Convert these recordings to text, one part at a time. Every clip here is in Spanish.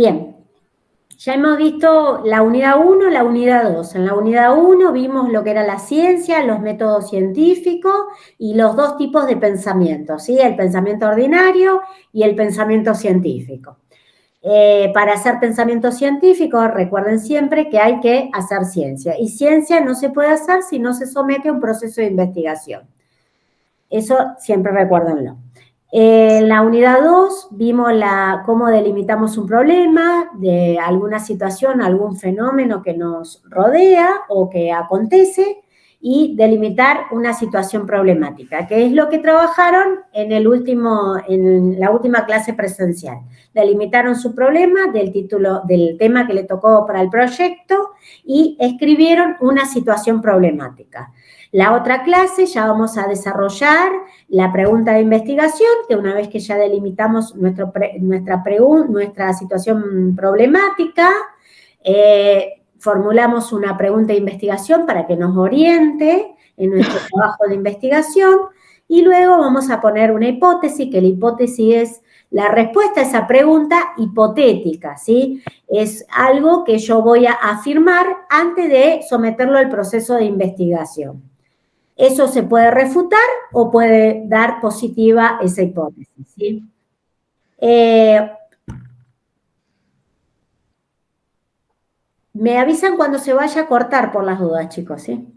Bien, ya hemos visto la unidad 1, la unidad 2. En la unidad 1 vimos lo que era la ciencia, los métodos científicos y los dos tipos de pensamiento, ¿sí? El pensamiento ordinario y el pensamiento científico. Para hacer pensamiento científico, recuerden siempre que hay que hacer ciencia. Y ciencia no se puede hacer si no se somete a un proceso de investigación. Eso siempre recuérdenlo. En la unidad 2 vimos cómo delimitamos un problema de alguna situación, algún fenómeno que nos rodea o que acontece y delimitar una situación problemática, que es lo que trabajaron en la última clase presencial. Delimitaron su problema del tema que le tocó para el proyecto y escribieron una situación problemática. La otra clase ya vamos a desarrollar la pregunta de investigación, que una vez que ya delimitamos nuestra situación problemática, formulamos una pregunta de investigación para que nos oriente en nuestro trabajo de investigación y luego vamos a poner una hipótesis, que la hipótesis es la respuesta a esa pregunta hipotética, ¿sí? Es algo que yo voy a afirmar antes de someterlo al proceso de investigación. Eso se puede refutar o puede dar positiva esa hipótesis, ¿sí? Me avisan cuando se vaya a cortar por las dudas, chicos, ¿sí?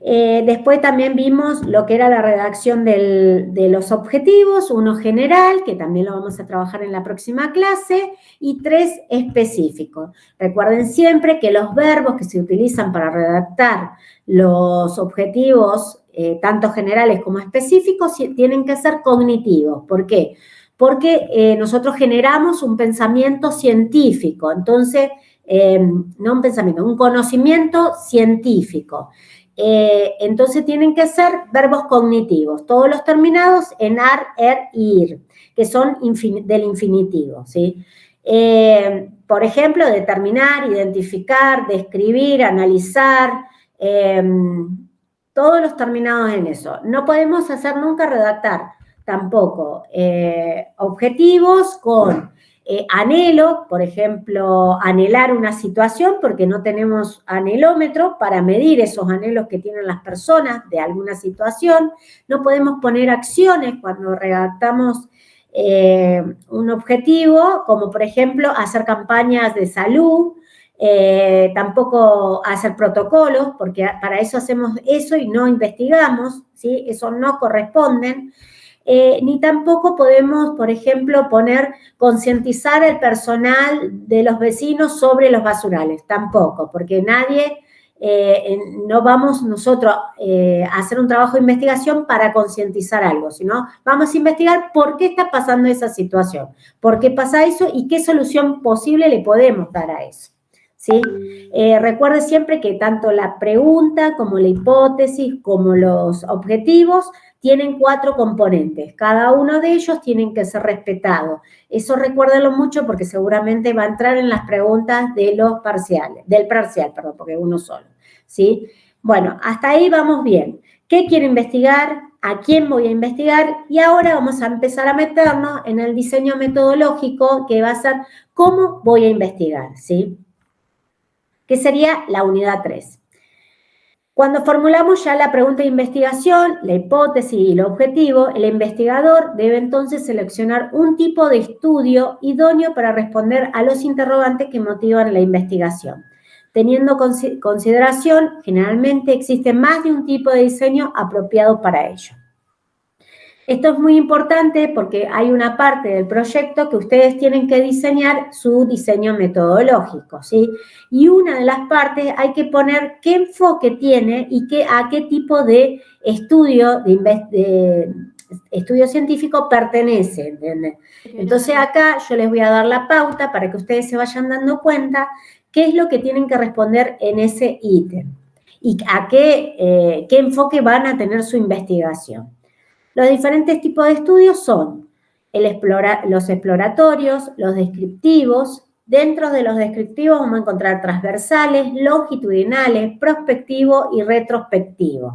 Después también vimos lo que era la redacción de los objetivos, uno general, que también lo vamos a trabajar en la próxima clase, y 3 específicos. Recuerden siempre que los verbos que se utilizan para redactar los objetivos, tanto generales como específicos, tienen que ser cognitivos. ¿Por qué? Porque nosotros generamos un pensamiento científico, entonces, no un pensamiento, un conocimiento científico. Entonces tienen que ser verbos cognitivos, todos los terminados en ar, er, ir, que son del infinitivo, ¿sí? Por ejemplo, determinar, identificar, describir, analizar, todos los terminados en eso. No podemos hacer nunca redactar tampoco objetivos con anhelo, por ejemplo, anhelar una situación porque no tenemos anhelómetro para medir esos anhelos que tienen las personas de alguna situación. No podemos poner acciones cuando redactamos un objetivo, como por ejemplo hacer campañas de salud, tampoco hacer protocolos, porque para eso hacemos eso y no investigamos, ¿sí? Eso no corresponden. Ni tampoco podemos, por ejemplo, concientizar al personal de los vecinos sobre los basurales, tampoco, porque no vamos nosotros a hacer un trabajo de investigación para concientizar algo, sino vamos a investigar por qué está pasando esa situación, por qué pasa eso y qué solución posible le podemos dar a eso, ¿sí? Recuerde siempre que tanto la pregunta como la hipótesis como los objetivos tienen 4 componentes. Cada uno de ellos tienen que ser respetados. Eso recuérdenlo mucho porque seguramente va a entrar en las preguntas de los parciales, del parcial, perdón, porque uno solo, ¿sí? Bueno, hasta ahí vamos bien. ¿Qué quiero investigar? ¿A quién voy a investigar? Y ahora vamos a empezar a meternos en el diseño metodológico que va a ser cómo voy a investigar, ¿sí? Que sería la unidad 3. Cuando formulamos ya la pregunta de investigación, la hipótesis y el objetivo, el investigador debe entonces seleccionar un tipo de estudio idóneo para responder a los interrogantes que motivan la investigación. Teniendo consideración, generalmente existe más de un tipo de diseño apropiado para ello. Esto es muy importante porque hay una parte del proyecto que ustedes tienen que diseñar su diseño metodológico, ¿sí? Y una de las partes hay que poner qué enfoque tiene y a qué tipo de estudio, estudio científico pertenece, ¿entienden? Entonces acá yo les voy a dar la pauta para que ustedes se vayan dando cuenta qué es lo que tienen que responder en ese ítem y a qué enfoque van a tener su investigación. Los diferentes tipos de estudios son los exploratorios, los descriptivos. Dentro de los descriptivos vamos a encontrar transversales, longitudinales, prospectivos y retrospectivos.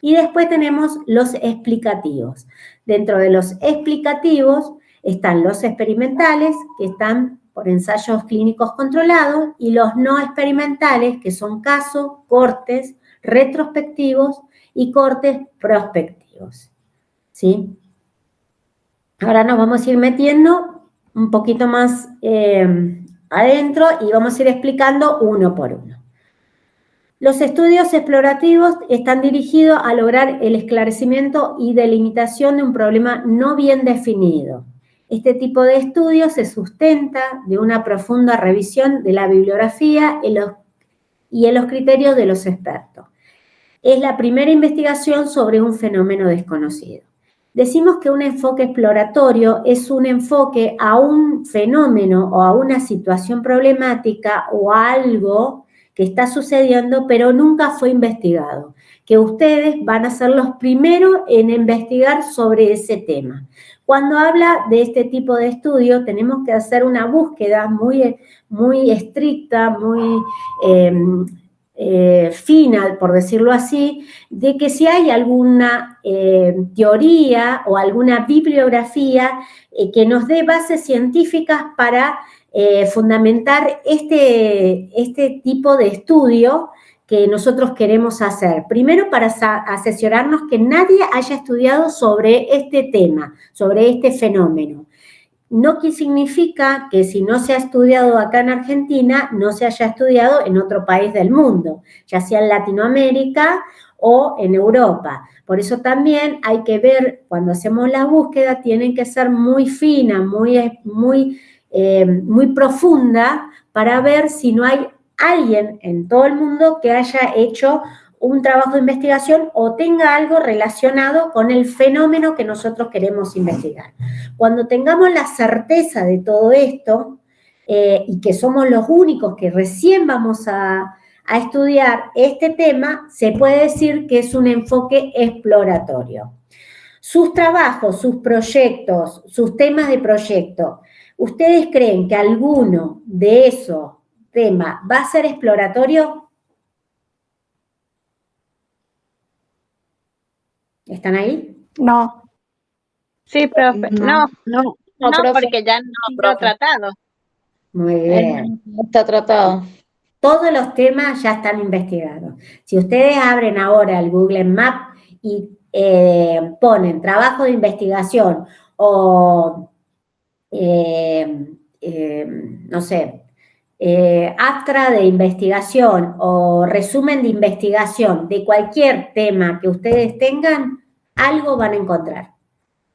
Y después tenemos los explicativos. Dentro de los explicativos están los experimentales, que están por ensayos clínicos controlados, y los no experimentales, que son casos, cortes retrospectivos y cortes prospectivos, ¿sí? Ahora nos vamos a ir metiendo un poquito más adentro y vamos a ir explicando uno por uno. Los estudios explorativos están dirigidos a lograr el esclarecimiento y delimitación de un problema no bien definido. Este tipo de estudio se sustenta de una profunda revisión de la bibliografía y en los criterios de los expertos. Es la primera investigación sobre un fenómeno desconocido. Decimos que un enfoque exploratorio es un enfoque a un fenómeno o a una situación problemática o a algo que está sucediendo, pero nunca fue investigado, que ustedes van a ser los primeros en investigar sobre ese tema. Cuando habla de este tipo de estudio, tenemos que hacer una búsqueda muy estricta, muy fina, por decirlo así, de que si hay alguna teoría o alguna bibliografía que nos dé bases científicas para fundamentar este tipo de estudio que nosotros queremos hacer. Primero, para asesorarnos que nadie haya estudiado sobre este tema, sobre este fenómeno. No que significa que si no se ha estudiado acá en Argentina, no se haya estudiado en otro país del mundo, ya sea en Latinoamérica o en Europa. Por eso también hay que ver, cuando hacemos la búsqueda, tienen que ser muy fina, muy profunda, para ver si no hay alguien en todo el mundo que haya hecho un trabajo de investigación o tenga algo relacionado con el fenómeno que nosotros queremos investigar. Cuando tengamos la certeza de todo esto y que somos los únicos que recién vamos a estudiar este tema, se puede decir que es un enfoque exploratorio. Sus trabajos, sus proyectos, sus temas de proyecto, ¿ustedes creen que alguno de esos temas va a ser exploratorio? ¿Están ahí? No. Sí, profe. No, profe. porque ya no está tratado. Muy bien. No está tratado. Todos los temas ya están investigados. Si ustedes abren ahora el Google Maps y ponen trabajo de investigación o, no sé, abstract de investigación o resumen de investigación de cualquier tema que ustedes tengan, algo van a encontrar.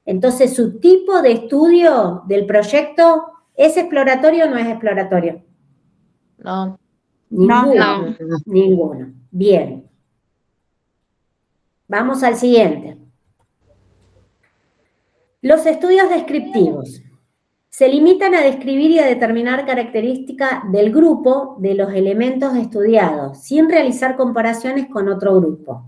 Entonces, su tipo de estudio del proyecto, ¿es exploratorio o no es exploratorio? No. Ninguno. Ninguno. Bien. Vamos al siguiente. Los estudios descriptivos se limitan a describir y a determinar características del grupo de los elementos estudiados, sin realizar comparaciones con otro grupo.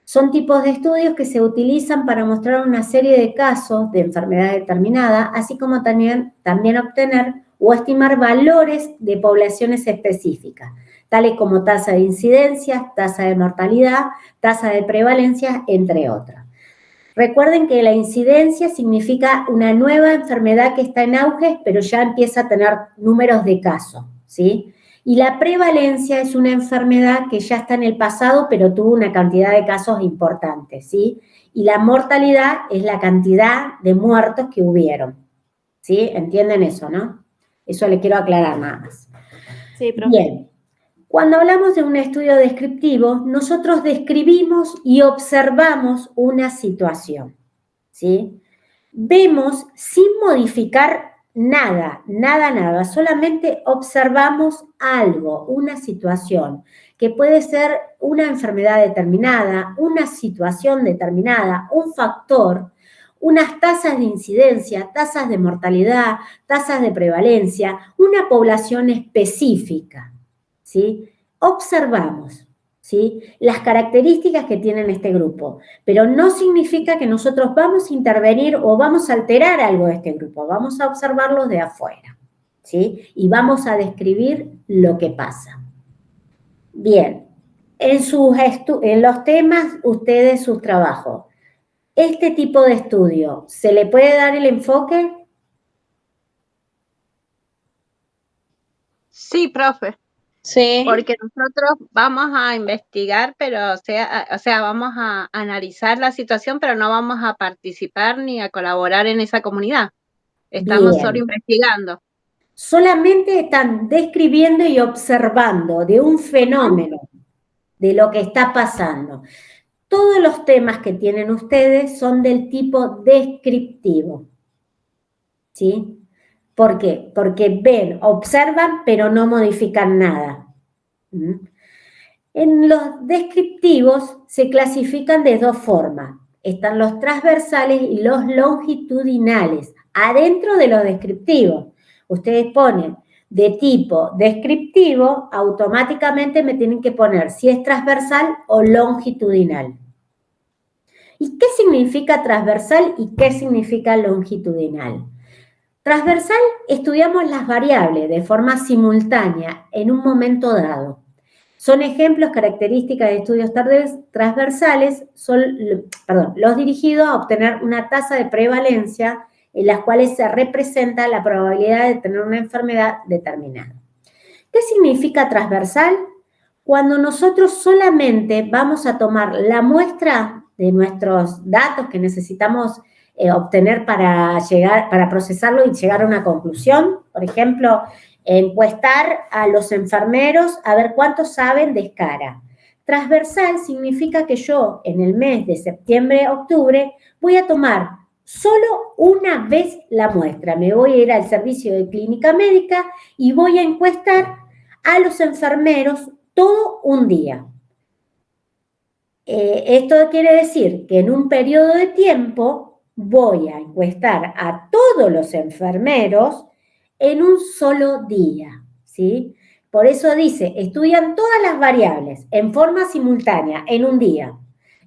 Son tipos de estudios que se utilizan para mostrar una serie de casos de enfermedad determinada, así como también obtener o estimar valores de poblaciones específicas, tales como tasa de incidencia, tasa de mortalidad, tasa de prevalencia, entre otras. Recuerden que la incidencia significa una nueva enfermedad que está en auge, pero ya empieza a tener números de casos, ¿sí? Y la prevalencia es una enfermedad que ya está en el pasado, pero tuvo una cantidad de casos importantes, ¿sí? Y la mortalidad es la cantidad de muertos que hubieron, ¿sí? ¿Entienden eso, no? Eso le quiero aclarar nada más. Sí, profe. Bien. Cuando hablamos de un estudio descriptivo, nosotros describimos y observamos una situación, ¿sí? Vemos sin modificar nada, solamente observamos algo, una situación, que puede ser una enfermedad determinada, una situación determinada, un factor, unas tasas de incidencia, tasas de mortalidad, tasas de prevalencia, una población específica, ¿sí? Observamos, ¿sí? Las características que tienen este grupo, pero no significa que nosotros vamos a intervenir o vamos a alterar algo de este grupo, vamos a observarlos de afuera, ¿sí? Y vamos a describir lo que pasa. Bien, en los temas, ustedes sus trabajos. Este tipo de estudio, ¿se le puede dar el enfoque? Sí, profe, Sí, porque nosotros vamos a investigar, pero o sea, vamos a analizar la situación, pero no vamos a participar ni a colaborar en esa comunidad. Estamos solo Bien. investigando. Solamente están describiendo y observando de un fenómeno, de lo que está pasando. Todos los temas que tienen ustedes son del tipo descriptivo, ¿sí? ¿Por qué? Porque ven, observan, pero no modifican nada. ¿Mm? En los descriptivos se clasifican de dos formas. Están los transversales y los longitudinales, adentro de los descriptivos. Ustedes ponen de tipo descriptivo, automáticamente me tienen que poner si es transversal o longitudinal. ¿Y qué significa transversal y qué significa longitudinal? Transversal, estudiamos las variables de forma simultánea en un momento dado. Son ejemplos, características de estudios transversales, los dirigidos a obtener una tasa de prevalencia en las cuales se representa la probabilidad de tener una enfermedad determinada. ¿Qué significa transversal? Cuando nosotros solamente vamos a tomar la muestra de nuestros datos que necesitamos obtener para procesarlo y llegar a una conclusión. Por ejemplo, encuestar a los enfermeros a ver cuántos saben de escara. Transversal significa que yo en el mes de septiembre-octubre voy a tomar solo una vez la muestra. Me voy a ir al servicio de clínica médica y voy a encuestar a los enfermeros todo un día. Esto quiere decir que en un periodo de tiempo voy a encuestar a todos los enfermeros en un solo día, ¿sí? Por eso dice, estudian todas las variables en forma simultánea, en un día,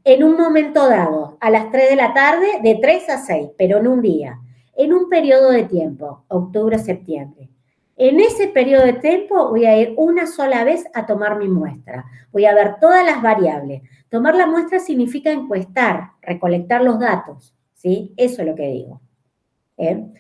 en un momento dado, a las 3 de la tarde, de 3 a 6, pero en un día, en un periodo de tiempo, octubre-septiembre. En ese periodo de tiempo voy a ir una sola vez a tomar mi muestra. Voy a ver todas las variables. Tomar la muestra significa encuestar, recolectar los datos, ¿sí? Eso es lo que digo. En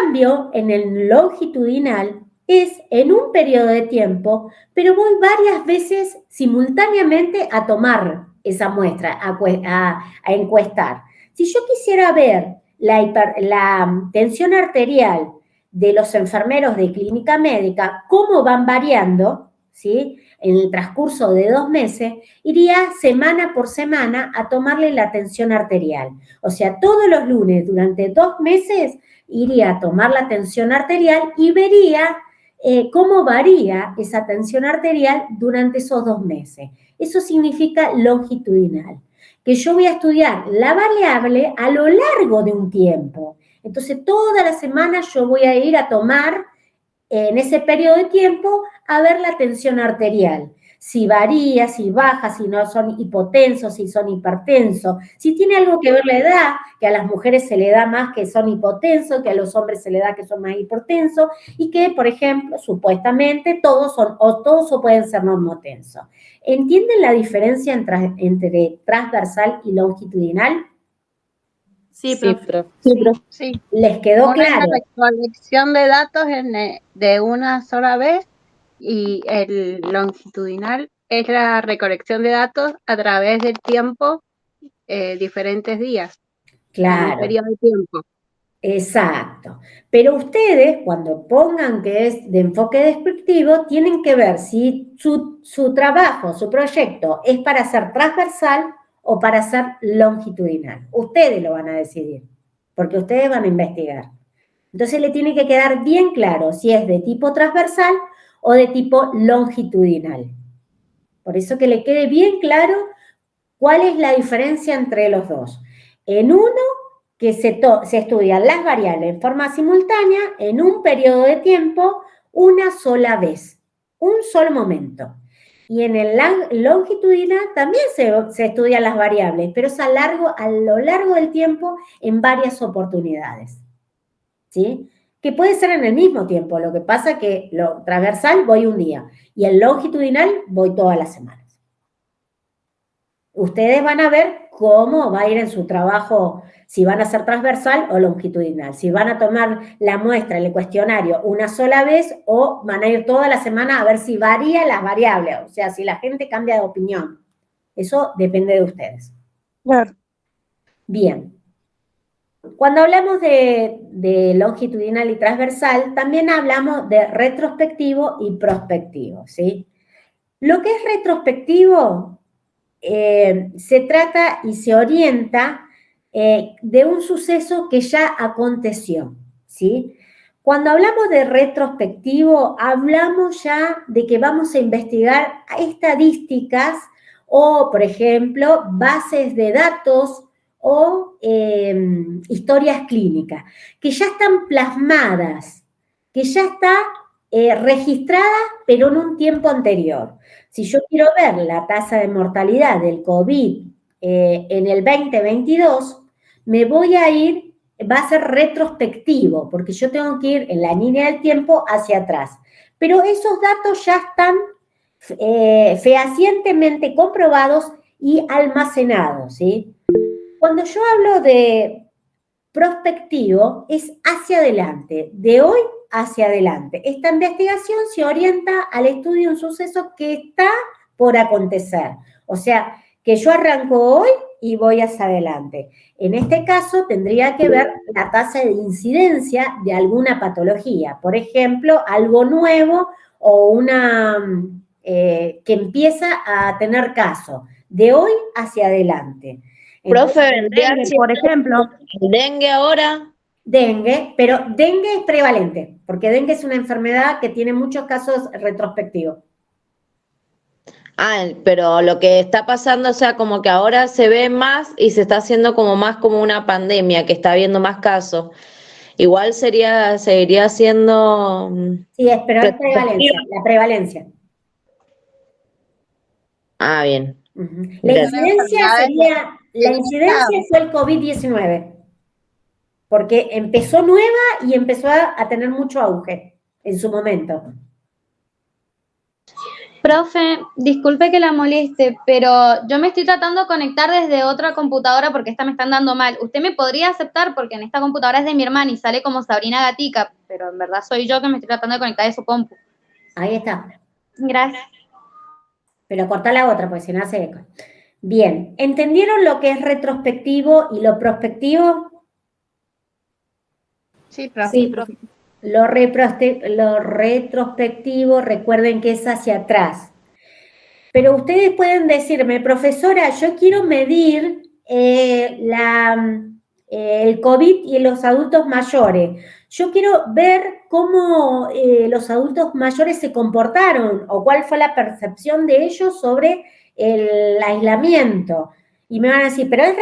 cambio, en el longitudinal es en un periodo de tiempo, pero voy varias veces simultáneamente a tomar esa muestra, a encuestar. Si yo quisiera ver la tensión arterial de los enfermeros de clínica médica, cómo van variando, ¿sí? En el transcurso de 2 meses, iría semana por semana a tomarle la tensión arterial. O sea, todos los lunes durante 2 meses iría a tomar la tensión arterial y vería cómo varía esa tensión arterial durante esos 2 meses. Eso significa longitudinal, que yo voy a estudiar la variable a lo largo de un tiempo. Entonces, toda la semana yo voy a ir a tomar en ese periodo de tiempo a ver la tensión arterial. Si varía, si baja, si no son hipotensos, si son hipertensos, si tiene algo que ver la edad, que a las mujeres se le da más que son hipotensos, que a los hombres se le da que son más hipertensos, y que, por ejemplo, supuestamente todos pueden ser normotensos. ¿Entienden la diferencia entre transversal y longitudinal? sí, profe. Sí. ¿Les quedó Una claro? es la recolección de datos de una sola vez y el longitudinal es la recolección de datos a través del tiempo, diferentes días, en un Claro. periodo de tiempo. Exacto. Pero ustedes, cuando pongan que es de enfoque descriptivo, tienen que ver si su trabajo, su proyecto, es para ser transversal o para ser longitudinal. Ustedes lo van a decidir, porque ustedes van a investigar. Entonces le tiene que quedar bien claro si es de tipo transversal o de tipo longitudinal. Por eso que le quede bien claro cuál es la diferencia entre los dos. En uno, que se estudian las variables en forma simultánea, en un periodo de tiempo, una sola vez, un solo momento. Y en el longitudinal también se estudian las variables, pero es a lo largo del tiempo en varias oportunidades. ¿Sí? Que puede ser en el mismo tiempo, lo que pasa que lo transversal voy un día y el longitudinal voy todas las semanas. Ustedes van a ver cómo va a ir en su trabajo, si van a ser transversal o longitudinal, si van a tomar la muestra, el cuestionario una sola vez o van a ir toda la semana a ver si varía las variables, o sea, si la gente cambia de opinión. Eso depende de ustedes. Claro. Bien. Cuando hablamos de longitudinal y transversal, también hablamos de retrospectivo y prospectivo, ¿sí? Lo que es retrospectivo se trata y se orienta de un suceso que ya aconteció, ¿sí? Cuando hablamos de retrospectivo, hablamos ya de que vamos a investigar estadísticas o, por ejemplo, bases de datos o historias clínicas, que ya están plasmadas, que ya está registrada, pero en un tiempo anterior. Si yo quiero ver la tasa de mortalidad del COVID en el 2022, me voy a ir, va a ser retrospectivo, porque yo tengo que ir en la línea del tiempo hacia atrás. Pero esos datos ya están fehacientemente comprobados y almacenados, ¿sí? Cuando yo hablo de prospectivo, es hacia adelante, de hoy hacia adelante. Esta investigación se orienta al estudio de un suceso que está por acontecer. O sea, que yo arranco hoy y voy hacia adelante. En este caso, tendría que ver la tasa de incidencia de alguna patología. Por ejemplo, algo nuevo o una que empieza a tener caso. De hoy hacia adelante. Profe, vendría por ejemplo, dengue ahora. Dengue, pero dengue es prevalente, porque dengue es una enfermedad que tiene muchos casos retrospectivos. Ah, pero lo que está pasando, o sea, como que ahora se ve más y se está haciendo como más como una pandemia, que está habiendo más casos. Igual seguiría siendo... Sí, pero es prevalencia, la prevalencia. Ah, bien. La incidencia fue el COVID-19, porque empezó nueva y empezó a tener mucho auge en su momento. Profe, disculpe que la moleste, pero yo me estoy tratando de conectar desde otra computadora porque esta me están dando mal. ¿Usted me podría aceptar? Porque en esta computadora es de mi hermana y sale como Sabrina Gatica, pero en verdad soy yo que me estoy tratando de conectar de su compu. Ahí está. Gracias. Pero corta la otra, porque si no hace eco. Bien, ¿entendieron lo que es retrospectivo y lo prospectivo? Sí, profe. Sí, profe. Lo retrospectivo, recuerden que es hacia atrás. Pero ustedes pueden decirme, profesora, yo quiero medir el COVID y en los adultos mayores. Yo quiero ver cómo los adultos mayores se comportaron o cuál fue la percepción de ellos sobre el aislamiento. Y me van a decir, pero es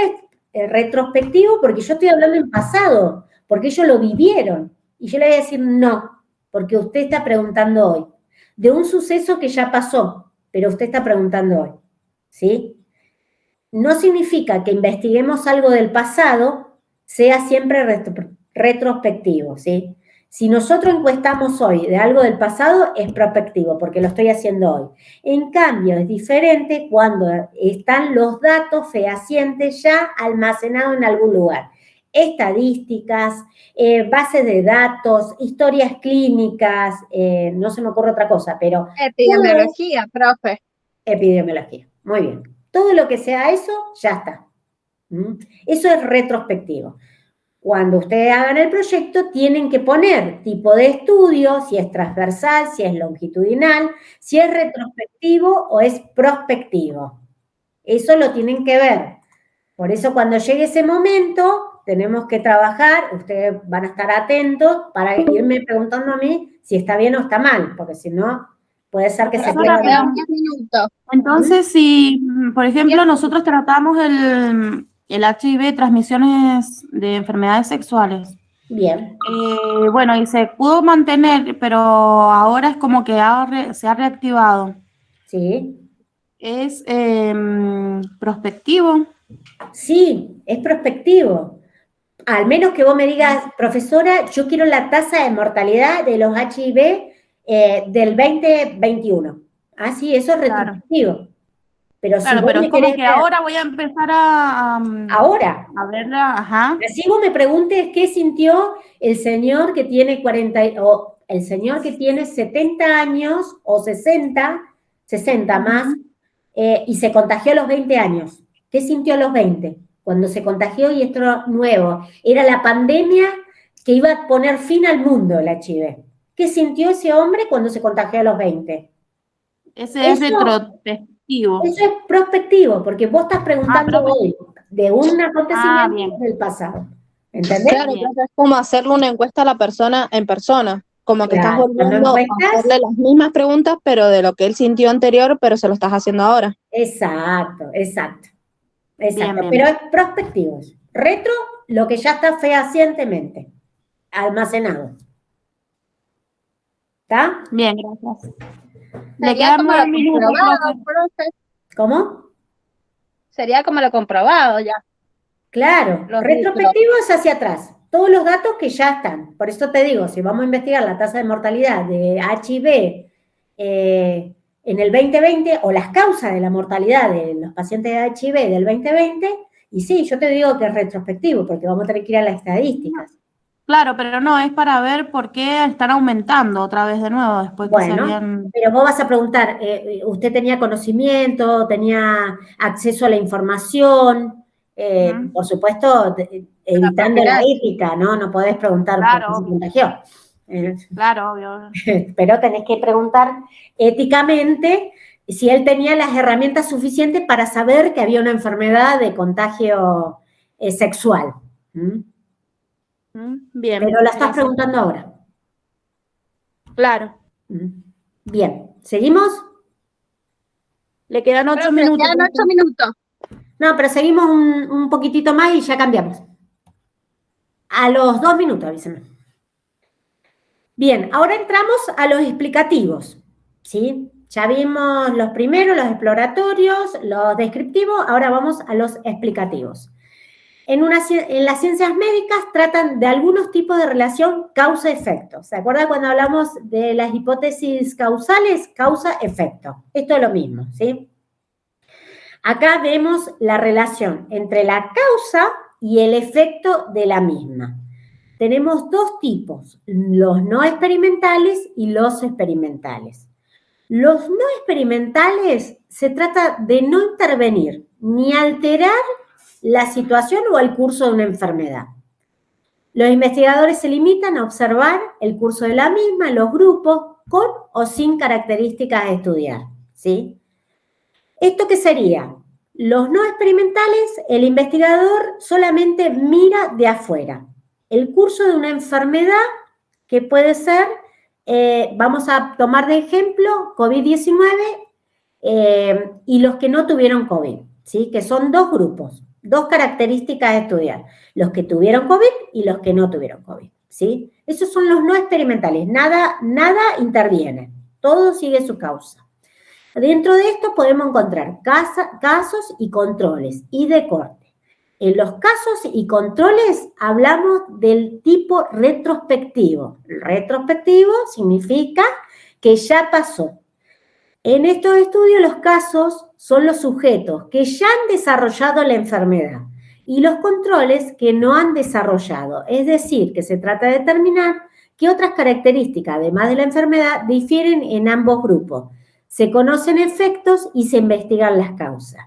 retrospectivo porque yo estoy hablando en pasado, porque ellos lo vivieron. Y yo le voy a decir, no, porque usted está preguntando hoy de un suceso que ya pasó, pero usted está preguntando hoy, ¿sí? No significa que investiguemos algo del pasado sea siempre retrospectivo, ¿sí? Si nosotros encuestamos hoy de algo del pasado, es prospectivo, porque lo estoy haciendo hoy. En cambio, es diferente cuando están los datos fehacientes ya almacenados en algún lugar. Estadísticas, bases de datos, historias clínicas, no se me ocurre otra cosa, pero... Epidemiología, profe. Epidemiología, muy bien. Todo lo que sea eso, ya está. Eso es retrospectivo. Cuando ustedes hagan el proyecto, tienen que poner tipo de estudio, si es transversal, si es longitudinal, si es retrospectivo o es prospectivo. Eso lo tienen que ver. Por eso cuando llegue ese momento, tenemos que trabajar, ustedes van a estar atentos para irme preguntando a mí si está bien o está mal, porque si no, puede ser que se pierda. Entonces, si, por ejemplo, nosotros tratamos el HIV, transmisiones de enfermedades sexuales. Bien. Bueno, y se pudo mantener, pero ahora es como que se ha reactivado. Sí. ¿Es prospectivo? Sí, es prospectivo. Al menos que vos me digas, profesora, yo quiero la tasa de mortalidad de los HIV del 2021. Ah, sí, eso es retrospectivo. Claro. Pero si Claro, vos pero me es como querés que ver ahora voy a empezar a ahora, verla, ajá. así vos me preguntes qué sintió el señor que tiene 40, o el señor que tiene 70 años o 60 más, Ujú. y se contagió a los 20 años. ¿Qué sintió a los 20? Cuando se contagió y esto era nuevo. Era la pandemia que iba a poner fin al mundo, el HIV. ¿Qué sintió ese hombre cuando se contagió a los 20? Ese es Eso retrospectivo. es prospectivo, porque vos estás Ah, preguntando prospectivo. hoy de un Ah, acontecimiento bien, del pasado. ¿Entendés? Claro, bien. entonces es como hacerle una encuesta a la persona en persona, como que estás Claro, cuando volviendo a encuestas, hacerle las mismas preguntas, pero de lo que él sintió anterior, pero se lo estás haciendo ahora. exacto, exacto, Bien, exacto. bien, Pero bien. es prospectivo. Retro, lo que ya está fehacientemente almacenado. ¿Está? Bien, gracias. Le Sería quedan como 9 lo minutos, comprobado, profe. profe. ¿Cómo? Sería como lo comprobado ya. Claro, Los, retrospectivo es hacia atrás. Todos los datos que ya están. Por eso te digo, si vamos a investigar la tasa de mortalidad de HIV en el 2020 o las causas de la mortalidad de los pacientes de HIV del 2020, y sí, yo te digo que es retrospectivo, porque vamos a tener que ir a las estadísticas. Claro, pero no, es para ver por qué están aumentando otra vez de nuevo después que se Bueno, habían... pero vos vas a preguntar, ¿usted tenía conocimiento, tenía acceso a la información? Ujú. Por supuesto, la evitando la propiedad. ética, ¿no? No podés preguntar por qué Claro, se obvio, contagió. Eh, claro, obvio. pero tenés que preguntar éticamente si él tenía las herramientas suficientes para saber que había una enfermedad de contagio sexual. ¿Mm? Bien, Pero la estás gracias. preguntando ahora. Claro. ¿Mm? Bien, ¿seguimos? Le quedan 8 Profe, minutos. quedan 8 profe. minutos. No, pero seguimos un poquitito más y ya cambiamos. A los 2 minutos, avísenme. Bien, ahora entramos a los explicativos, ¿sí? Ya vimos los primeros, los exploratorios, los descriptivos, ahora vamos a los explicativos. En las ciencias médicas tratan de algunos tipos de relación causa-efecto. ¿Se acuerdan cuando hablamos de las hipótesis causales? Causa-efecto. Esto es lo mismo, ¿sí? Acá vemos la relación entre la causa y el efecto de la misma. Tenemos dos tipos, los no experimentales y los experimentales. Los no experimentales se trata de no intervenir ni alterar la situación o el curso de una enfermedad. Los investigadores se limitan a observar el curso de la misma en los grupos con o sin características a estudiar, ¿sí? ¿Esto qué sería? Los no experimentales, el investigador solamente mira de afuera. El curso de una enfermedad que puede ser, vamos a tomar de ejemplo, COVID-19 y los que no tuvieron COVID, ¿sí? Que son dos grupos, dos características a estudiar. Los que tuvieron COVID y los que no tuvieron COVID, ¿sí? Esos son los no experimentales, nada interviene, todo sigue su causa. Dentro de esto podemos encontrar casos y controles y de corte. En los casos y controles hablamos del tipo retrospectivo. Retrospectivo significa que ya pasó. En estos estudios los casos son los sujetos que ya han desarrollado la enfermedad y los controles que no han desarrollado. Es decir, que se trata de determinar qué otras características, además de la enfermedad, difieren en ambos grupos. Se conocen efectos y se investigan las causas.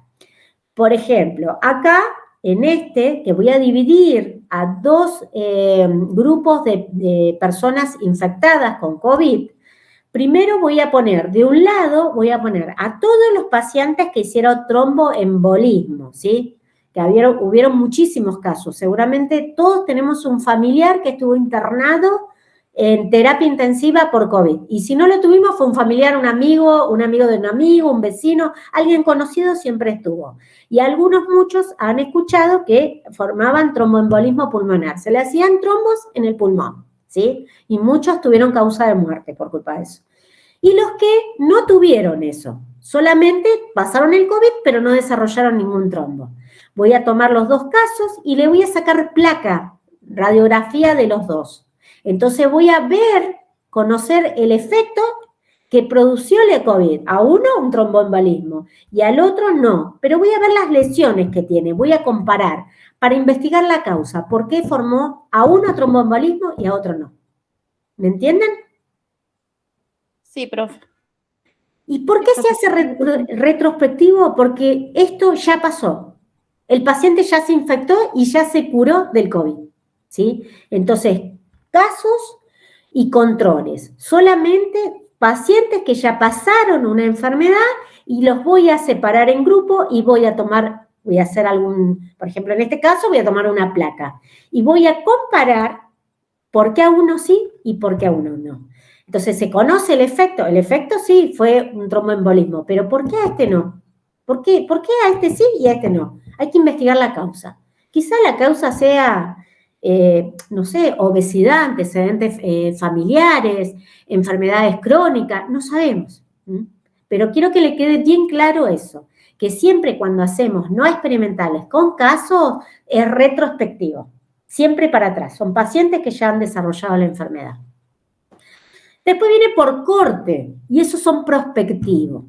Por ejemplo, acá, en este, que voy a dividir a dos grupos de personas infectadas con COVID, primero voy a poner, de un lado, voy a poner a todos los pacientes que hicieron tromboembolismo, ¿sí? Que hubieron muchísimos casos. Seguramente todos tenemos un familiar que estuvo internado en terapia intensiva por COVID. Y si no lo tuvimos, fue un familiar, un amigo de un amigo, un vecino, alguien conocido siempre estuvo. Y muchos han escuchado que formaban tromboembolismo pulmonar. Se le hacían trombos en el pulmón, ¿sí? Y muchos tuvieron causa de muerte por culpa de eso. Y los que no tuvieron eso, solamente pasaron el COVID, pero no desarrollaron ningún trombo. Voy a tomar los dos casos y le voy a sacar placa, radiografía de los dos. Entonces voy a ver, conocer el efecto que produció el COVID. A uno un tromboembolismo y al otro no. Pero voy a ver las lesiones que tiene, voy a comparar para investigar la causa. ¿Por qué formó a uno tromboembolismo y a otro no? ¿Me entienden? Sí, profe. ¿Y por qué se hace retrospectivo? Porque esto ya pasó. El paciente ya se infectó y ya se curó del COVID, ¿sí? Entonces, casos y controles. Solamente pacientes que ya pasaron una enfermedad y los voy a separar en grupo y voy a hacer por ejemplo, en este caso voy a tomar una placa y voy a comparar por qué a uno sí y por qué a uno no. Entonces, se conoce el efecto sí fue un tromboembolismo, pero ¿por qué a este no? ¿Por qué a este sí y a este no? Hay que investigar la causa. Quizá la causa sea, no sé, obesidad, antecedentes familiares, enfermedades crónicas, no sabemos. Pero quiero que le quede bien claro eso, que siempre cuando hacemos no experimentales con casos es retrospectivo, siempre para atrás. Son pacientes que ya han desarrollado la enfermedad. Después viene por corte, y esos son prospectivos.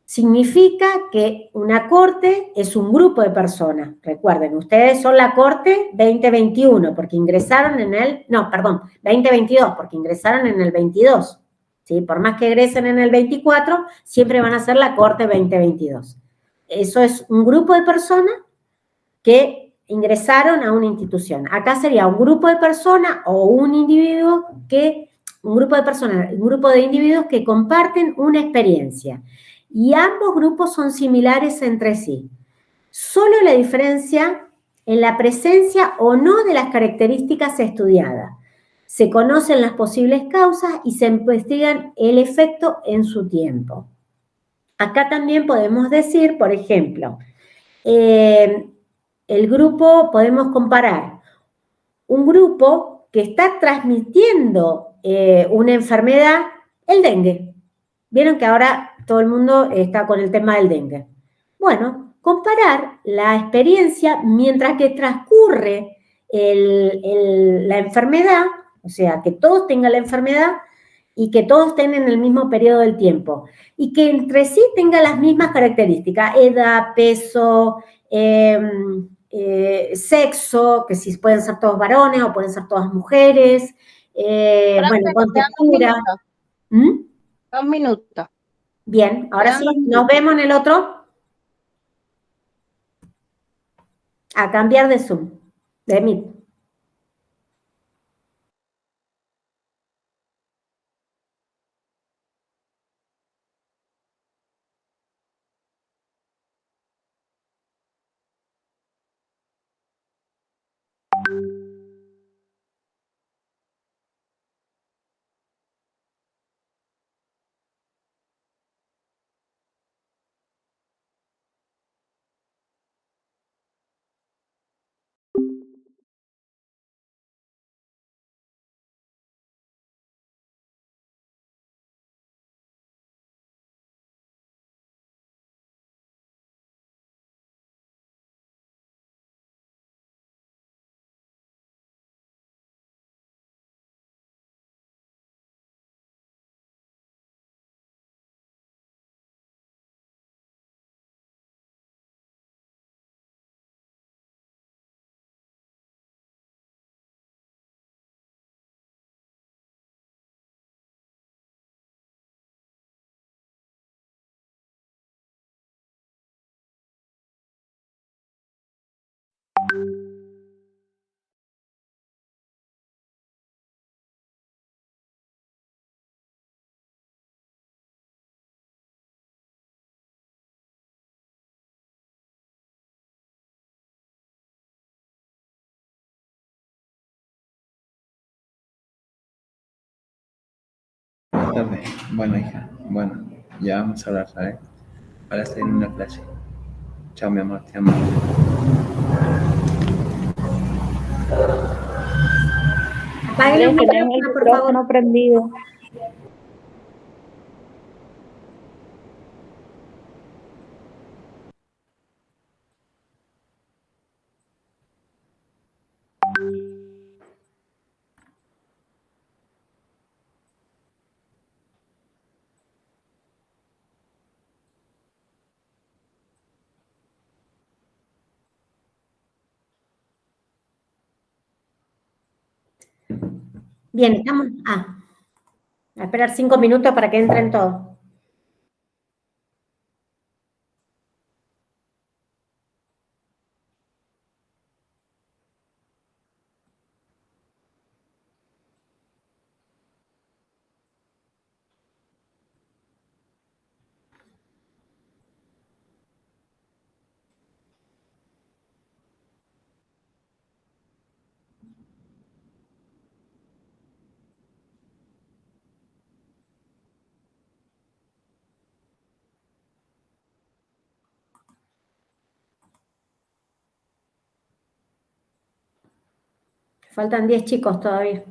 Significa que una corte es un grupo de personas. Recuerden, ustedes son la corte 2021, porque ingresaron 2022, porque ingresaron en el 22. ¿Sí? Por más que egresen en el 24, siempre van a ser la corte 2022. Eso es un grupo de personas que ingresaron a una institución. Acá sería un grupo de personas o un grupo de individuos que comparten una experiencia. Y ambos grupos son similares entre sí. Solo la diferencia en la presencia o no de las características estudiadas. Se conocen las posibles causas y se investigan el efecto en su tiempo. Acá también podemos decir, por ejemplo, el grupo, podemos comparar un grupo que está transmitiendo una enfermedad, el dengue. Vieron que ahora todo el mundo está con el tema del dengue. Bueno, comparar la experiencia mientras que transcurre la enfermedad, o sea, que todos tengan la enfermedad y que todos estén en el mismo periodo del tiempo y que entre sí tengan las mismas características, edad, peso, sexo, que si pueden ser todos varones o pueden ser todas mujeres, bueno, contextura. 2 minutos. Bien, ahora Quedan sí, 2 nos minutos. vemos en el otro. A cambiar de Zoom, de Meet. Buenas tardes. Bueno, hija. Bueno, ya vamos a hablar, ¿sabes? Ahora estoy en una clase. Chao, mi amor, te amo. Apaguen el Creo que tenés el micrófono, por favor. micrófono prendido. Bien, estamos... a esperar 5 minutos para que entren todos. Faltan 10 chicos todavía.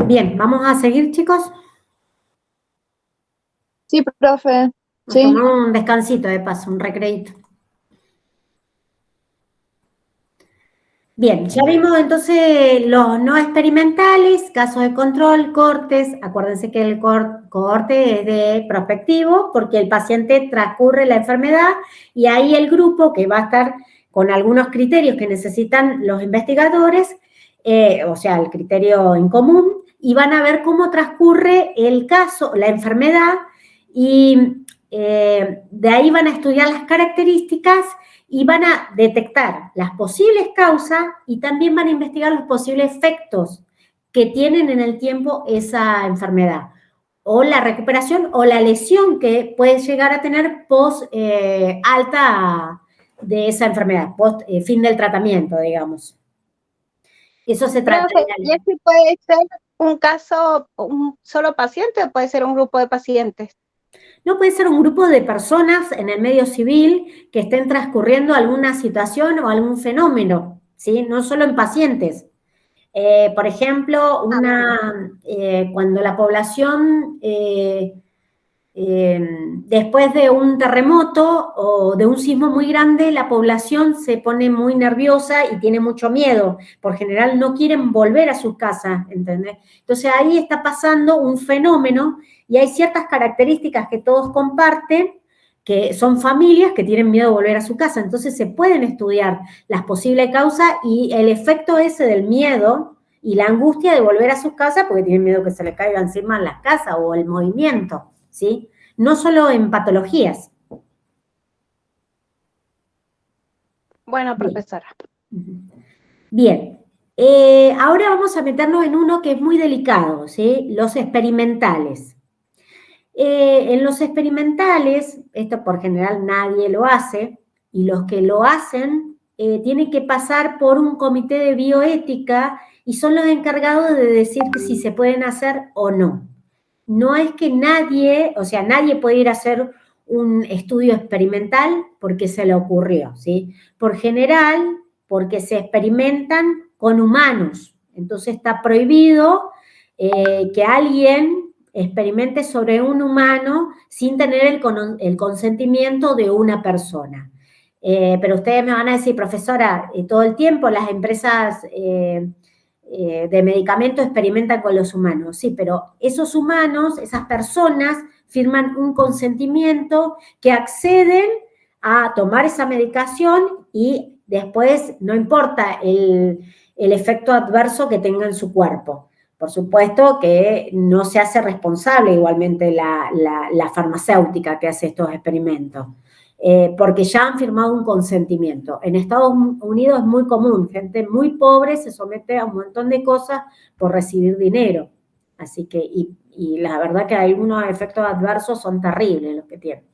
Bien, ¿vamos a seguir, chicos? Sí, profe. Nos Sí. tomamos un descansito de paso, un recreíto. Bien, ya vimos entonces los no experimentales, casos de control, cortes. Acuérdense que el cohorte es de prospectivo porque el paciente transcurre la enfermedad y ahí el grupo que va a estar con algunos criterios que necesitan los investigadores, o sea, el criterio en común, y van a ver cómo transcurre el caso, la enfermedad, y de ahí van a estudiar las características y van a detectar las posibles causas y también van a investigar los posibles efectos que tienen en el tiempo esa enfermedad, o la recuperación o la lesión que puede llegar a tener post alta de esa enfermedad, post fin del tratamiento, digamos. Eso se trata. Profe, ¿y este puede ser un caso, un solo paciente o puede ser un grupo de pacientes? No, puede ser un grupo de personas en el medio civil que estén transcurriendo alguna situación o algún fenómeno, ¿sí? No solo en pacientes. Por ejemplo, cuando la población, después de un terremoto o de un sismo muy grande, la población se pone muy nerviosa y tiene mucho miedo. Por general no quieren volver a sus casas, ¿entendés? Entonces ahí está pasando un fenómeno y hay ciertas características que todos comparten, que son familias que tienen miedo de volver a su casa. Entonces se pueden estudiar las posibles causas y el efecto ese del miedo y la angustia de volver a sus casas porque tienen miedo que se les caiga encima las casas o el movimiento, ¿sí? No solo en patologías. Bueno, profesora. Bien. Ahora vamos a meternos en uno que es muy delicado, ¿sí? Los experimentales. En los experimentales, esto por general nadie lo hace, y los que lo hacen tienen que pasar por un comité de bioética y son los encargados de decir que si se pueden hacer o no. No es que nadie, o sea, nadie puede ir a hacer un estudio experimental porque se le ocurrió, ¿sí? Por general, porque se experimentan con humanos. Entonces está prohibido que alguien experimente sobre un humano sin tener el consentimiento de una persona. Pero ustedes me van a decir, profesora, todo el tiempo las empresas de medicamentos experimentan con los humanos. Sí, pero esos humanos, esas personas, firman un consentimiento que acceden a tomar esa medicación y después no importa el efecto adverso que tenga en su cuerpo. Por supuesto que no se hace responsable igualmente la farmacéutica que hace estos experimentos, porque ya han firmado un consentimiento. En Estados Unidos es muy común, gente muy pobre se somete a un montón de cosas por recibir dinero. Así que, y la verdad que algunos efectos adversos son terribles los que tienen.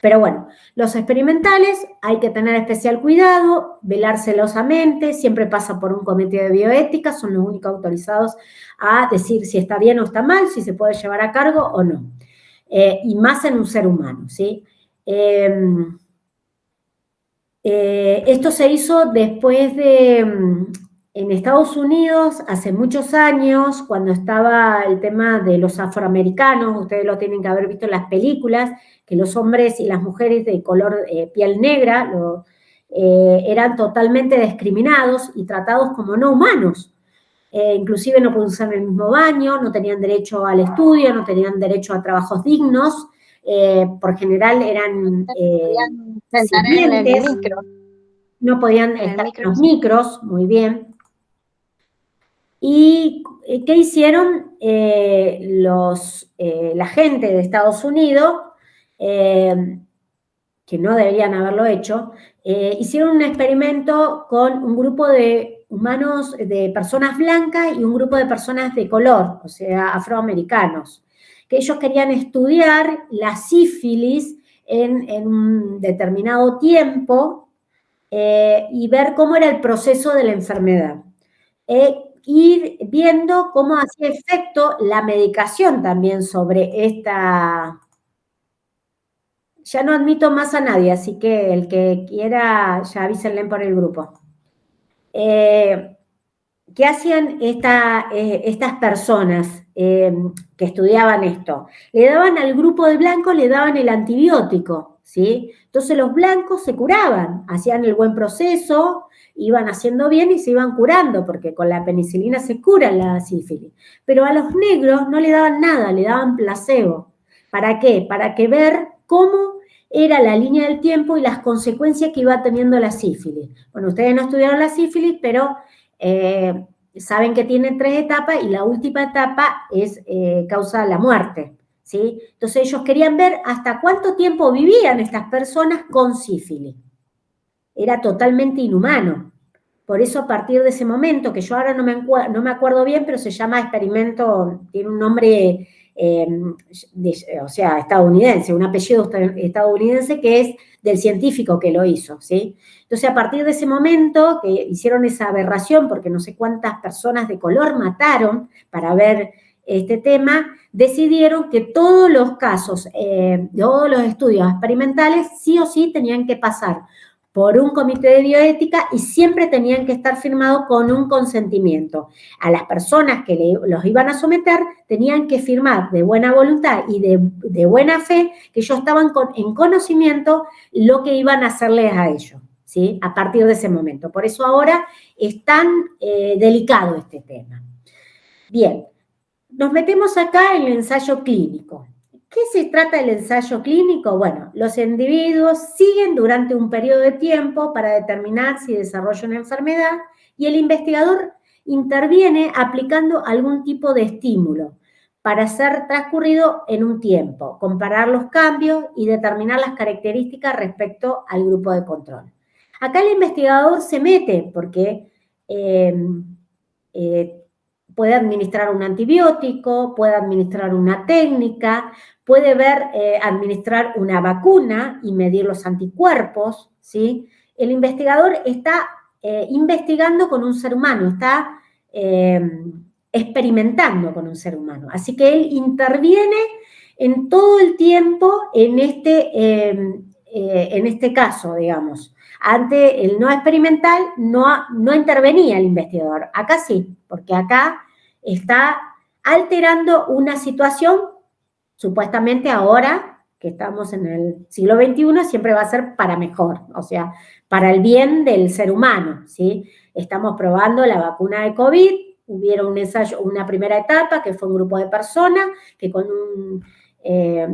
Pero bueno, los experimentales hay que tener especial cuidado, velar celosamente, siempre pasa por un comité de bioética, son los únicos autorizados a decir si está bien o está mal, si se puede llevar a cargo o no. Y más en un ser humano, ¿sí? Esto se hizo después de, en Estados Unidos, hace muchos años, cuando estaba el tema de los afroamericanos, ustedes lo tienen que haber visto en las películas, que los hombres y las mujeres de color piel negra eran totalmente discriminados y tratados como no humanos. Inclusive no podían usar el mismo baño, no tenían derecho al estudio, no tenían derecho a trabajos dignos, por general eran sentar en el sirvientes, micro. no podían estar en los micros, muy bien. ¿Y qué hicieron la gente de Estados Unidos, que no deberían haberlo hecho? Hicieron un experimento con un grupo de humanos, de personas blancas y un grupo de personas de color, o sea, afroamericanos, que ellos querían estudiar la sífilis en un determinado tiempo y ver cómo era el proceso de la enfermedad. Ir viendo cómo hacía efecto la medicación también sobre esta... Ya no admito más a nadie, así que el que quiera, ya avísenle por el grupo. ¿Qué hacían estas personas que estudiaban esto? Le daban al grupo de blancos, le daban el antibiótico, ¿sí? Entonces los blancos se curaban, hacían el buen proceso, iban haciendo bien y se iban curando, porque con la penicilina se cura la sífilis. Pero a los negros no le daban nada, le daban placebo. ¿Para qué? Para que ver cómo era la línea del tiempo y las consecuencias que iba teniendo la sífilis. Bueno, ustedes no estudiaron la sífilis, pero saben que tiene 3 etapas y la última etapa es causa la muerte, ¿sí? Entonces ellos querían ver hasta cuánto tiempo vivían estas personas con sífilis. Era totalmente inhumano. Por eso a partir de ese momento, que yo ahora no me acuerdo bien, pero se llama experimento, tiene un nombre, o sea, estadounidense, un apellido estadounidense que es del científico que lo hizo, ¿sí? Entonces, a partir de ese momento que hicieron esa aberración, porque no sé cuántas personas de color mataron para ver este tema, decidieron que todos los casos, todos los estudios experimentales, sí o sí tenían que pasar por un comité de bioética y siempre tenían que estar firmados con un consentimiento. A las personas que los iban a someter tenían que firmar de buena voluntad y de buena fe que ellos estaban en conocimiento lo que iban a hacerles a ellos, ¿sí? A partir de ese momento. Por eso ahora es tan delicado este tema. Bien, nos metemos acá en el ensayo clínico. ¿Qué se trata del ensayo clínico? Bueno, los individuos siguen durante un periodo de tiempo para determinar si desarrolla una enfermedad y el investigador interviene aplicando algún tipo de estímulo para ser transcurrido en un tiempo, comparar los cambios y determinar las características respecto al grupo de control. Acá el investigador se mete porque puede administrar un antibiótico, puede administrar una técnica, puede administrar una vacuna y medir los anticuerpos, ¿sí? El investigador está investigando con un ser humano, está experimentando con un ser humano. Así que él interviene en todo el tiempo en este caso, digamos. Ante el no experimental no intervenía el investigador. Acá sí, porque acá está alterando una situación, supuestamente ahora, que estamos en el siglo XXI, siempre va a ser para mejor, o sea, para el bien del ser humano, ¿sí? Estamos probando la vacuna de COVID, hubieron un ensayo, una primera etapa, que fue un grupo de personas, que con un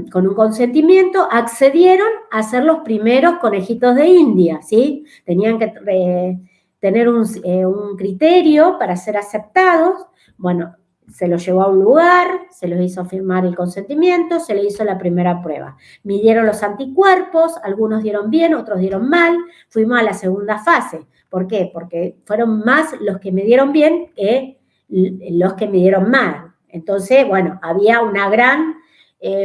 con un consentimiento, accedieron a ser los primeros conejitos de India, ¿sí? Tenían que tener un criterio para ser aceptados. Bueno, se los llevó a un lugar, se los hizo firmar el consentimiento, se le hizo la primera prueba. Midieron los anticuerpos, algunos dieron bien, otros dieron mal, fuimos a la segunda fase. ¿Por qué? Porque fueron más los que me dieron bien que los que me dieron mal. Entonces, bueno, había una gran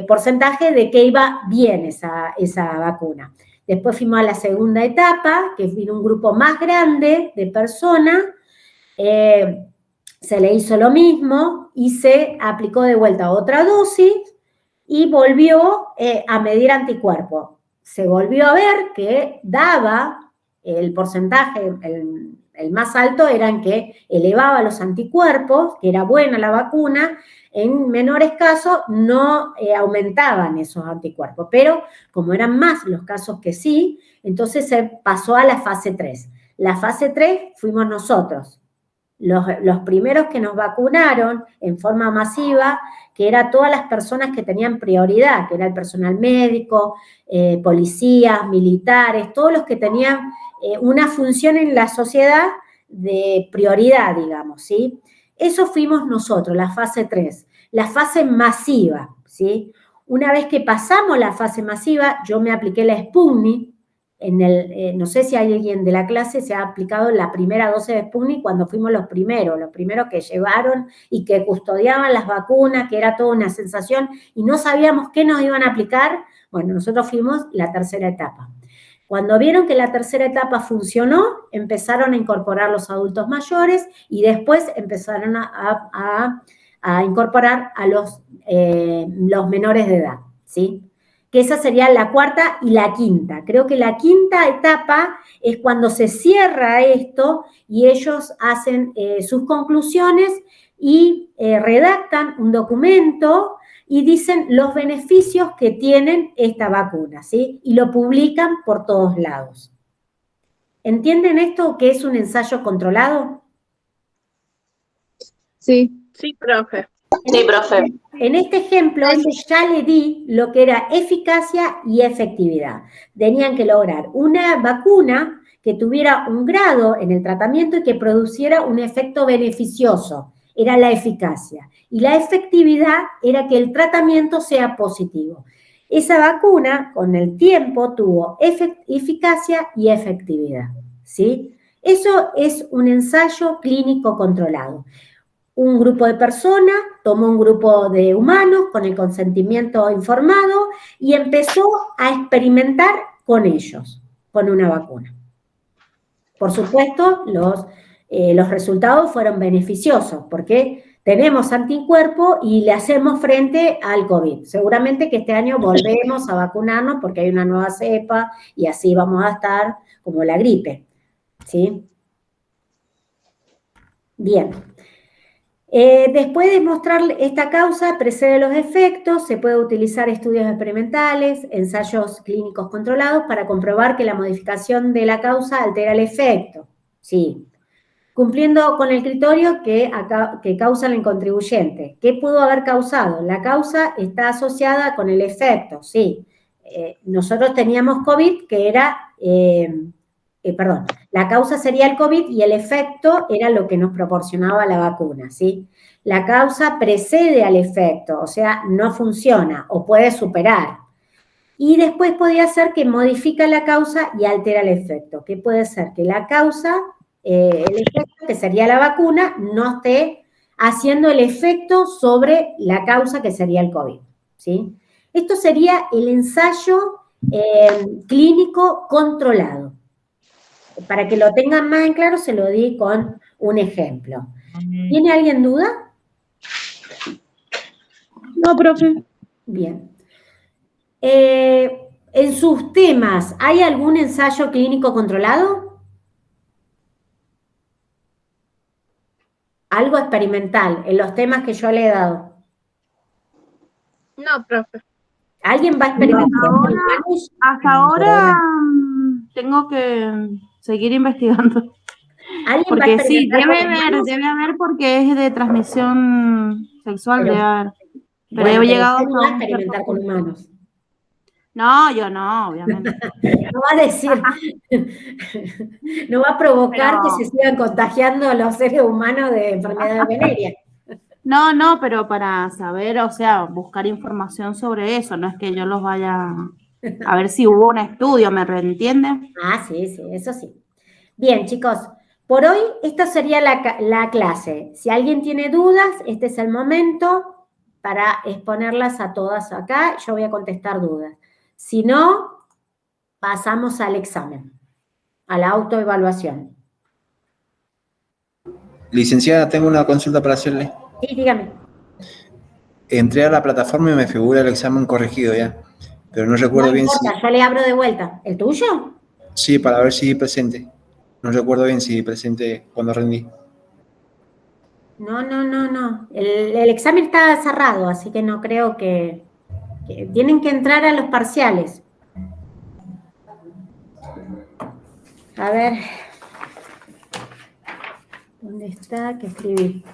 porcentaje de que iba bien esa vacuna. Después fuimos a la segunda etapa, que vino un grupo más grande de personas, se le hizo lo mismo y se aplicó de vuelta otra dosis y volvió a medir anticuerpos. Se volvió a ver que daba el porcentaje, el más alto era en que elevaba los anticuerpos, que era buena la vacuna. En menores casos no aumentaban esos anticuerpos, pero como eran más los casos que sí, entonces se pasó a la fase 3. La fase 3 fuimos nosotros, los primeros que nos vacunaron en forma masiva, que eran todas las personas que tenían prioridad, que era el personal médico, policías, militares, todos los que tenían una función en la sociedad de prioridad, digamos, ¿sí? Eso fuimos nosotros, la fase 3, la fase masiva, ¿sí? Una vez que pasamos la fase masiva, yo me apliqué la Sputnik, no sé si hay alguien de la clase se ha aplicado la primera dosis de Sputnik cuando fuimos los primeros que llevaron y que custodiaban las vacunas, que era toda una sensación, y no sabíamos qué nos iban a aplicar. Bueno, nosotros fuimos la tercera etapa. Cuando vieron que la tercera etapa funcionó, empezaron a incorporar los adultos mayores y después empezaron a incorporar a los menores de edad, ¿sí? Que esa sería la cuarta y la quinta. Creo que la quinta etapa es cuando se cierra esto y ellos hacen sus conclusiones y redactan un documento y dicen los beneficios que tienen esta vacuna, ¿sí? Y lo publican por todos lados. ¿Entienden esto que es un ensayo controlado? Sí. Sí, profe. Sí, profe. En este ejemplo, yo ya le di lo que era eficacia y efectividad. Tenían que lograr una vacuna que tuviera un grado en el tratamiento y que produciera un efecto beneficioso. Era la eficacia. Y la efectividad era que el tratamiento sea positivo. Esa vacuna, con el tiempo, tuvo eficacia y efectividad, ¿sí? Eso es un ensayo clínico controlado. Un grupo de personas tomó un grupo de humanos con el consentimiento informado y empezó a experimentar con ellos, con una vacuna. Por supuesto, los resultados fueron beneficiosos porque tenemos anticuerpos y le hacemos frente al COVID. Seguramente que este año volvemos a vacunarnos porque hay una nueva cepa y así vamos a estar como la gripe, ¿sí? Bien. Después de mostrar esta causa, precede los efectos, se puede utilizar estudios experimentales, ensayos clínicos controlados para comprobar que la modificación de la causa altera el efecto, sí. Cumpliendo con el criterio que causa el contribuyente. ¿Qué pudo haber causado? La causa está asociada con el efecto, sí. Nosotros teníamos COVID que era... la causa sería el COVID y el efecto era lo que nos proporcionaba la vacuna, ¿sí? La causa precede al efecto, o sea, no funciona o puede superar. Y después podría ser que modifica la causa y altera el efecto, que puede ser que la causa, el efecto, que sería la vacuna, no esté haciendo el efecto sobre la causa que sería el COVID, ¿sí? Esto sería el ensayo clínico controlado. Para que lo tengan más en claro, se lo di con un ejemplo. ¿Tiene alguien duda? No, profe. Bien. En sus temas, ¿hay algún ensayo clínico controlado? Algo experimental, en los temas que yo le he dado. No, profe. ¿Alguien va a experimentar? Hasta ahora tengo que seguir investigando. Porque sí, debe haber porque es de transmisión sexual, debe haber. Pero he llegado usted no va a a un experimentar con humanos. No, yo no, obviamente. No va a decir, no va a provocar que se sigan contagiando los seres humanos de enfermedades venéreas. No, pero para saber, o sea, buscar información sobre eso, no es que yo los vaya a ver si hubo un estudio, ¿me entienden? Ah, sí, eso sí. Bien, chicos, por hoy esta sería la clase. Si alguien tiene dudas, este es el momento para exponerlas a todas acá. Yo voy a contestar dudas. Si no, pasamos al examen, a la autoevaluación. Licenciada, tengo una consulta para hacerle. Sí, dígame. Entré a la plataforma y me figura el examen corregido ya, pero no recuerdo No bien importa, yo le abro de vuelta. ¿El tuyo? Sí, para ver si presente. No recuerdo bien si presente cuando rendí. No. El examen está cerrado, así que no creo que tienen que entrar a los parciales. A ver. ¿Dónde está? ¿Qué escribí?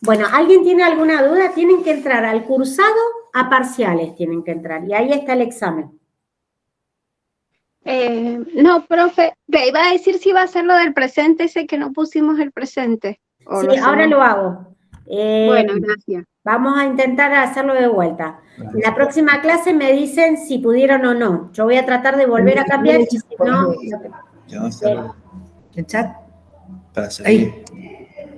Bueno, ¿alguien tiene alguna duda? Tienen que entrar al cursado, a parciales tienen que entrar. Y ahí está el examen. No, profe, le iba a decir si iba a hacer lo del presente, ese que no pusimos el presente. Sí, ahora lo hago. Bueno, gracias. Vamos a intentar hacerlo de vuelta. En la próxima clase me dicen si pudieron o no. Yo voy a tratar de volver a cambiar y si no... Ya está. ¿El chat? Para salir.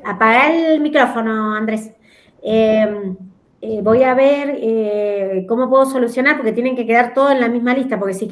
Apagar el micrófono, Andrés. Voy a ver cómo puedo solucionar, porque tienen que quedar todo en la misma lista, porque si